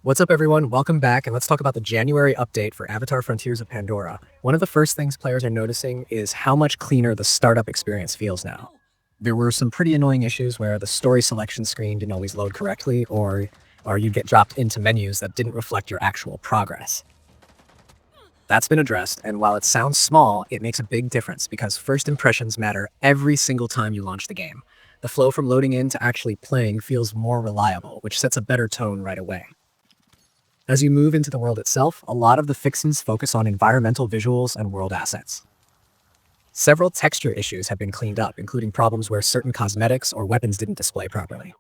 What's up, everyone? Welcome back, and let's talk about the January update for Avatar Frontiers of Pandora. One of the first things players are noticing is how much cleaner the startup experience feels now. There were some pretty annoying issues where the story selection screen didn't always load correctly, or you'd get dropped into menus that didn't reflect your actual progress. That's been addressed, and while it sounds small, it makes a big difference because first impressions matter every single time you launch the game. The flow from loading in to actually playing feels more reliable, which sets a better tone right away. As you move into the world itself, a lot of the fixes focus on environmental visuals and world assets. Several texture issues have been cleaned up, including problems where certain cosmetics or weapons didn't display properly.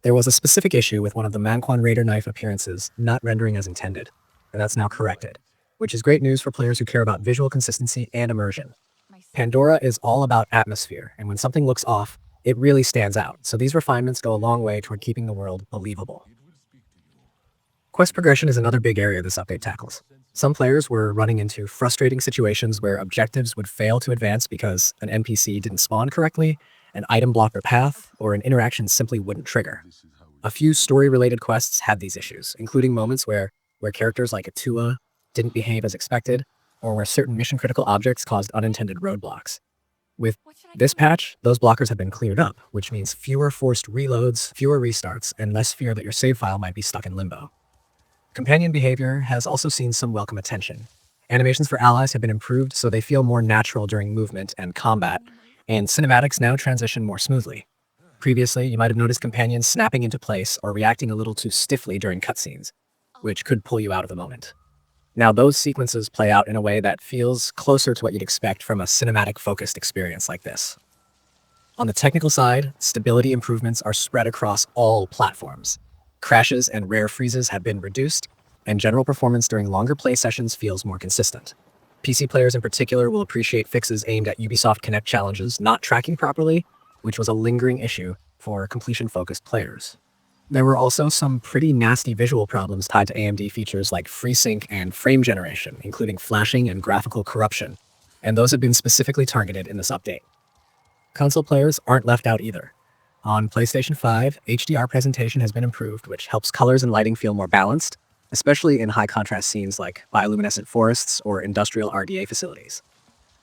There was a specific issue with one of the Manquan Raider knife appearances not rendering as intended, and that's now corrected, which is great news for players who care about visual consistency and immersion. Pandora is all about atmosphere, and when something looks off, it really stands out, so these refinements go a long way toward keeping the world believable. Quest progression is another big area this update tackles. Some players were running into frustrating situations where objectives would fail to advance because an NPC didn't spawn correctly, an item blocked their path, or an interaction simply wouldn't trigger. A few story-related quests had these issues, including moments where characters like Atua didn't behave as expected, or where certain mission-critical objects caused unintended roadblocks. With this patch, those blockers have been cleared up, which means fewer forced reloads, fewer restarts, and less fear that your save file might be stuck in limbo. Companion behavior has also seen some welcome attention. Animations for allies have been improved so they feel more natural during movement and combat, and cinematics now transition more smoothly. Previously, you might have noticed companions snapping into place or reacting a little too stiffly during cutscenes, which could pull you out of the moment. Now, those sequences play out in a way that feels closer to what you'd expect from a cinematic-focused experience like this. On the technical side, stability improvements are spread across all platforms. Crashes and rare freezes have been reduced, and general performance during longer play sessions feels more consistent. PC players in particular will appreciate fixes aimed at Ubisoft Connect challenges not tracking properly, which was a lingering issue for completion-focused players. There were also some pretty nasty visual problems tied to AMD features like FreeSync and frame generation, including flashing and graphical corruption, and those have been specifically targeted in this update. Console players aren't left out either. On PlayStation 5, HDR presentation has been improved, which helps colors and lighting feel more balanced, especially in high-contrast scenes like bioluminescent forests or industrial RDA facilities.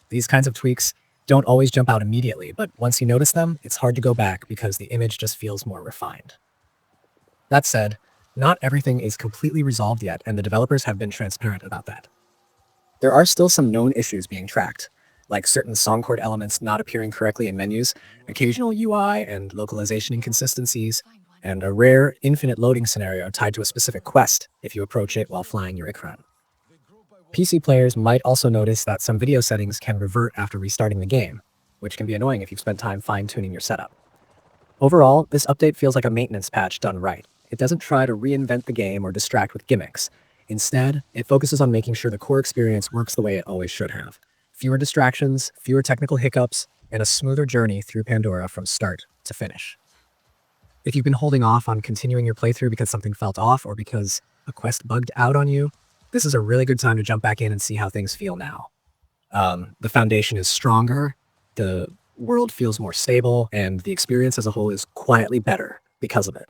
These kinds of tweaks don't always jump out immediately, but once you notice them, it's hard to go back because the image just feels more refined. That said, not everything is completely resolved yet, and the developers have been transparent about that. There are still some known issues being tracked, like certain song chord elements not appearing correctly in menus, occasional UI and localization inconsistencies, and a rare infinite loading scenario tied to a specific quest if you approach it while flying your Ikran. PC players might also notice that some video settings can revert after restarting the game, which can be annoying if you've spent time fine-tuning your setup. Overall, this update feels like a maintenance patch done right. It doesn't try to reinvent the game or distract with gimmicks. Instead, it focuses on making sure the core experience works the way it always should have. Fewer distractions, fewer technical hiccups, and a smoother journey through Pandora from start to finish. If you've been holding off on continuing your playthrough because something felt off or because a quest bugged out on you, this is a really good time to jump back in and see how things feel now. The foundation is stronger, the world feels more stable, and the experience as a whole is quietly better because of it.